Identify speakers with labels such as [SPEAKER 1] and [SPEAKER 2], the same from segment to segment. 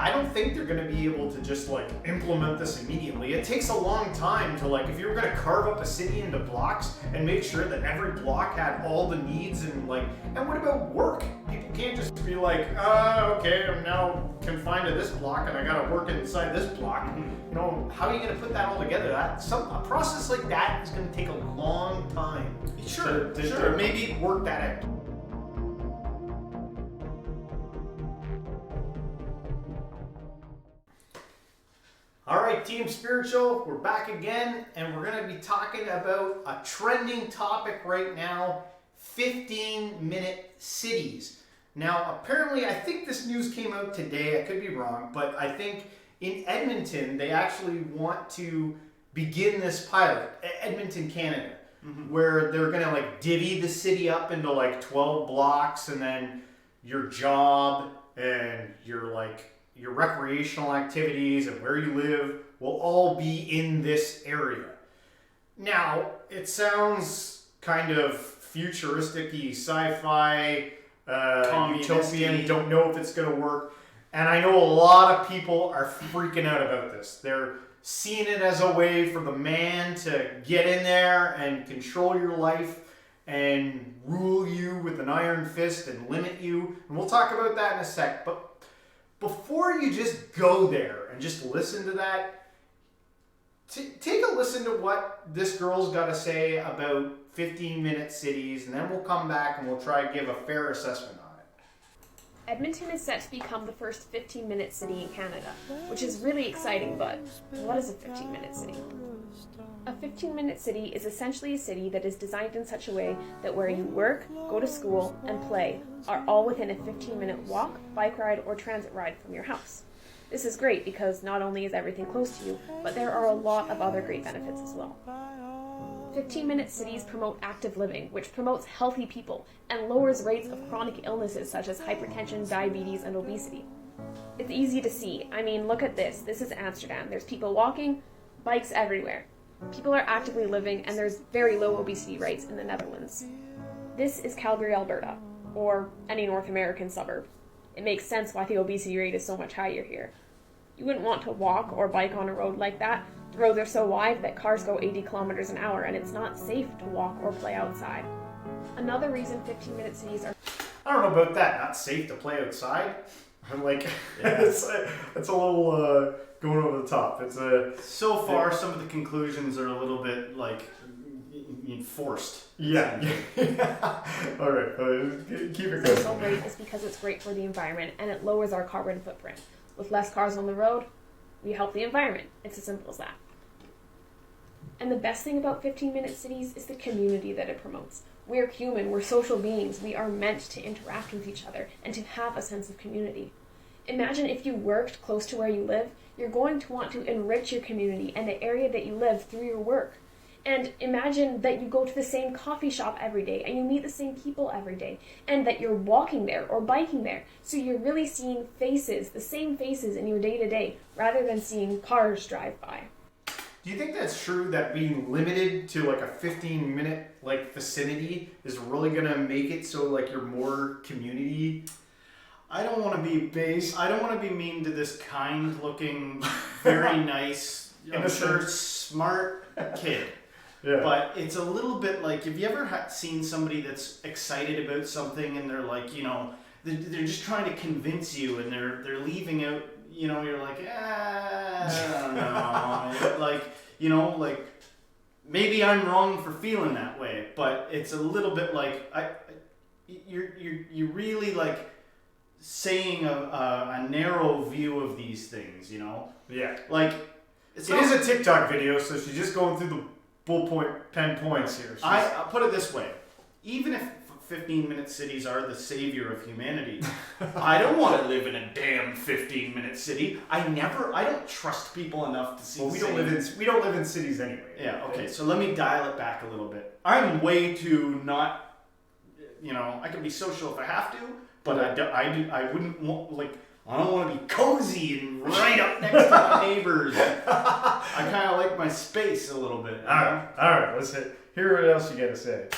[SPEAKER 1] I don't think they're going to be able to just like implement this immediately. It takes a long time to like, if you were going to carve up a city into blocks and make sure that every block had all the needs and like, and what about work? People can't just be like, okay, I'm now confined to this block and I got to work inside this block. You know, how are you going to put that all together? A process like that is going to take a long time.
[SPEAKER 2] Sure.
[SPEAKER 1] To maybe work that out. All right, Team Spiritual, we're back again, and we're going to be talking about a trending topic right now, 15-minute cities. Now, apparently, I think this news came out today, I could be wrong, but I think in Edmonton, they actually want to begin this pilot, Edmonton, Canada, where they're going to like divvy the city up into like 12 blocks, and then your job and your recreational activities and where you live will all be in this area. Now, it sounds kind of futuristic-y, sci-fi, utopian, don't know if it's going to work. And I know a lot of people are freaking out about this. They're seeing it as a way for the man to get in there and control your life and rule you with an iron fist and limit you. And we'll talk about that in a sec. But before you just go there and just listen to that, take a listen to what this girl's got to say about 15-minute cities, and then we'll come back and we'll try to give a fair assessment on it.
[SPEAKER 3] Edmonton is set to become the first 15-minute city in Canada, which is really exciting, but what is a 15-minute city? A 15-minute city is essentially a city that is designed in such a way that where you work, go to school, and play are all within a 15-minute walk, bike ride, or transit ride from your house. This is great because not only is everything close to you, but there are a lot of other great benefits as well. 15-minute cities promote active living, which promotes healthy people and lowers rates of chronic illnesses such as hypertension, diabetes, and obesity. It's easy to see. I mean, look at this. This is Amsterdam. There's people walking, bikes everywhere. People are actively living, and there's very low obesity rates in the Netherlands. This is Calgary, Alberta, or any North American suburb. It makes sense why the obesity rate is so much higher here. You wouldn't want to walk or bike on a road like that. The roads are so wide that cars go 80 kilometers an hour, and it's not safe to walk or play outside. Another reason 15-minute cities are...
[SPEAKER 1] I don't know about that. Not safe to play outside. I'm like, yeah. it's a little going over the top.
[SPEAKER 2] So far, some of the conclusions are a little bit like forced.
[SPEAKER 1] Yeah. All right. Keep it going.
[SPEAKER 3] So great is because it's great for the environment and it lowers our carbon footprint. With less cars on the road, we help the environment. It's as simple as that. And the best thing about 15-minute cities is the community that it promotes. We're human, we're social beings. We are meant to interact with each other and to have a sense of community. Imagine if you worked close to where you live, you're going to want to enrich your community and the area that you live through your work. And imagine that you go to the same coffee shop every day and you meet the same people every day and that you're walking there or biking there. So you're really seeing faces, the same faces in your day-to-day rather than seeing cars drive by.
[SPEAKER 1] Do you think that's true that being limited to like a 15-minute like vicinity is really going to make it so like you're more community?
[SPEAKER 2] I don't want to be base. I don't want to be mean to this kind-looking, very nice, I'm sure smart kid.
[SPEAKER 1] Yeah.
[SPEAKER 2] But it's a little bit like, have you ever seen somebody that's excited about something and they're like, you know, they're just trying to convince you and they're leaving out, you know, you're like, I don't know. Like, you know, like maybe I'm wrong for feeling that way, but it's a little bit like you're really like saying a narrow view of these things, you know?
[SPEAKER 1] Yeah.
[SPEAKER 2] Like
[SPEAKER 1] it is a TikTok video, so she's just going through the pen points here.
[SPEAKER 2] I'll put it this way. Even if 15-minute cities are the savior of humanity, I don't want to live in a damn 15-minute city. I don't trust people enough to see.
[SPEAKER 1] Well, we don't live in cities anyway.
[SPEAKER 2] Yeah, okay. So let me dial it back a little bit. I'm way too not, you know, I can be social if I have to, but I wouldn't want, like, I don't want to be cozy and right up next to my neighbors. I kind of like my space a little bit.
[SPEAKER 1] All right. Let's hear what else you got to say.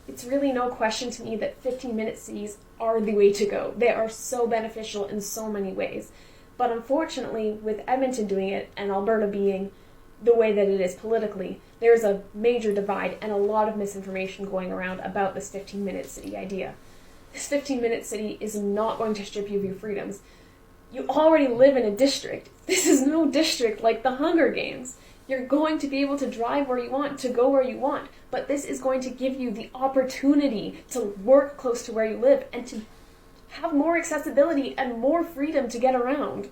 [SPEAKER 3] It's really no question to me that 15-minute cities are the way to go. They are so beneficial in so many ways. But unfortunately, with Edmonton doing it and Alberta being the way that it is politically, there's a major divide and a lot of misinformation going around about this 15-minute city idea. This 15-minute city is not going to strip you of your freedoms. You already live in a district. This is no district like the Hunger Games. You're going to be able to drive where you want, to go where you want, but this is going to give you the opportunity to work close to where you live and to have more accessibility and more freedom to get around.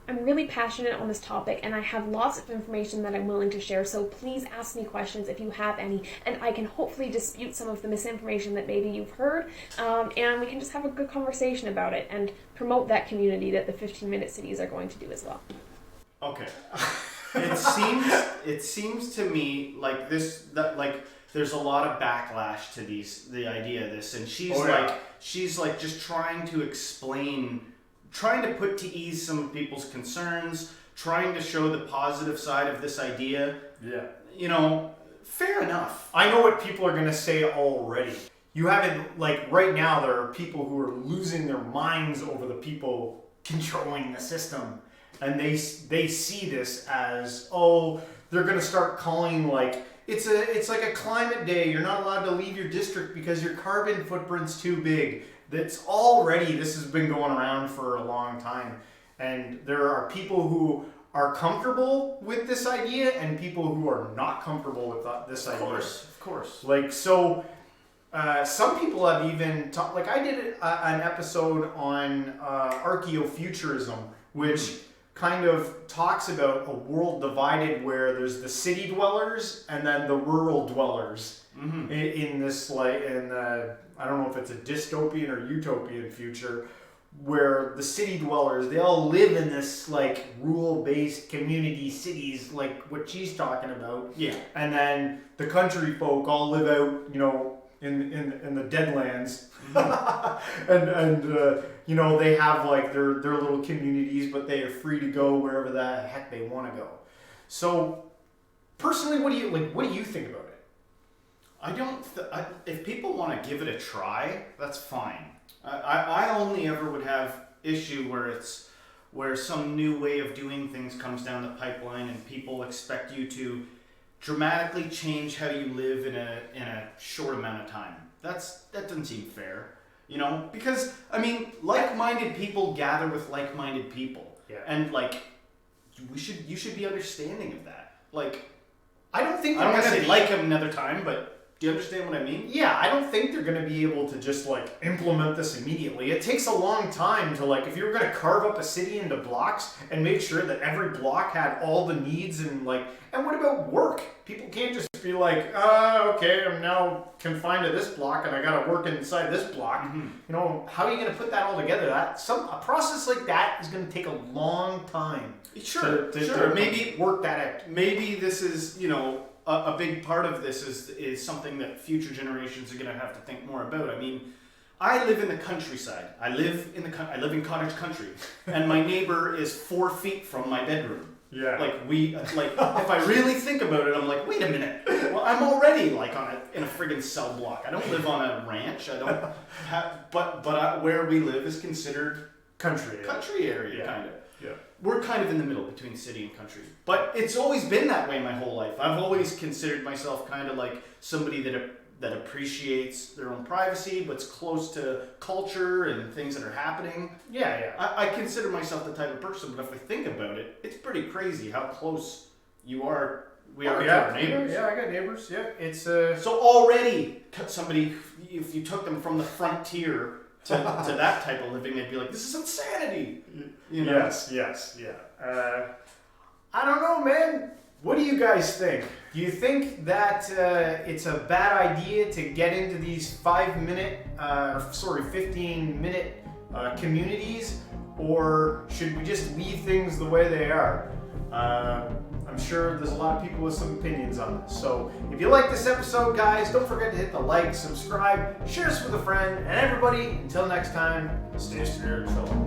[SPEAKER 3] I'm really passionate on this topic, and I have lots of information that I'm willing to share, so please ask me questions if you have any, and I can hopefully dispute some of the misinformation that maybe you've heard, and we can just have a good conversation about it and promote that community that the 15-minute cities are going to do as well.
[SPEAKER 2] Okay. It seems to me like there's a lot of backlash to the idea of this, and she's like just trying to explain, trying to put to ease some of people's concerns, trying to show the positive side of this idea.
[SPEAKER 1] Yeah.
[SPEAKER 2] You know, fair enough.
[SPEAKER 1] I know what people are going to say already. You haven't, like, right now there are people who are losing their minds over the people controlling the system. And they see this as, oh, they're going to start calling, like, it's like a climate day. You're not allowed to leave your district because your carbon footprint's too big. This has been going around for a long time. And there are people who are comfortable with this idea and people who are not comfortable with this idea.
[SPEAKER 2] Of course.
[SPEAKER 1] Like, so some people have even talked, like I did an episode on archaeofuturism, which kind of talks about a world divided where there's the city dwellers and then the rural dwellers in this, like, I don't know if it's a dystopian or utopian future, where the city dwellers, they all live in this, like, rural-based community cities, like what she's talking about.
[SPEAKER 2] Yeah.
[SPEAKER 1] And then the country folk all live out, you know, in the deadlands. and you know, they have, like, their little communities, but they are free to go wherever the heck they want to go. So, personally, what do you think about it?
[SPEAKER 2] If people want to give it a try, that's fine. I only ever would have issue where some new way of doing things comes down the pipeline and people expect you to dramatically change how you live in a short amount of time. That doesn't seem fair, you know? Because, I mean, like-minded people gather with like-minded people.
[SPEAKER 1] Yeah.
[SPEAKER 2] And, like, you should be understanding of that. Like,
[SPEAKER 1] I don't think
[SPEAKER 2] I don't want to say
[SPEAKER 1] be
[SPEAKER 2] like them another time, but do you understand what I mean?
[SPEAKER 1] Yeah, I don't think they're going to be able to just, like, implement this immediately. It takes a long time to, like, if you were going to carve up a city into blocks and make sure that every block had all the needs and, like, and what about work? People can't just be like, okay, I'm now confined to this block and I got to work inside this block. Mm-hmm. You know, how are you going to put that all together? A process like that is going to take a long time.
[SPEAKER 2] Sure.
[SPEAKER 1] To maybe work that out.
[SPEAKER 2] Maybe this is, you know, a big part of this is something that future generations are going to have to think more about. I mean, I live in the countryside. I live in cottage country, and my neighbor is 4 feet from my bedroom.
[SPEAKER 1] Yeah.
[SPEAKER 2] If I really think about it, I'm like, wait a minute. Well, I'm already in a friggin' cell block. I don't live on a ranch. I don't have, but where we live is considered country area, kind of.
[SPEAKER 1] Yeah.
[SPEAKER 2] We're kind of in the middle between city and country. But it's always been that way my whole life. I've always considered myself kind of like somebody that appreciates their own privacy, but's close to culture and things that are happening.
[SPEAKER 1] Yeah.
[SPEAKER 2] I consider myself the type of person, but if I think about it, it's pretty crazy how close we are to our neighbors.
[SPEAKER 1] Yeah, I got neighbors. Yeah, it's
[SPEAKER 2] So already, somebody, if you took them from the frontier to that type of living, they'd be like, this is insanity. You know?
[SPEAKER 1] Yes, yeah. I don't know, man. What do you guys think? Do you think that it's a bad idea to get into these 15-minute communities, or should we just leave things the way they are? I'm sure there's a lot of people with some opinions on this. So if you like this episode, guys, don't forget to hit the like, subscribe, share this with a friend, and everybody, until next time, stay spiritual.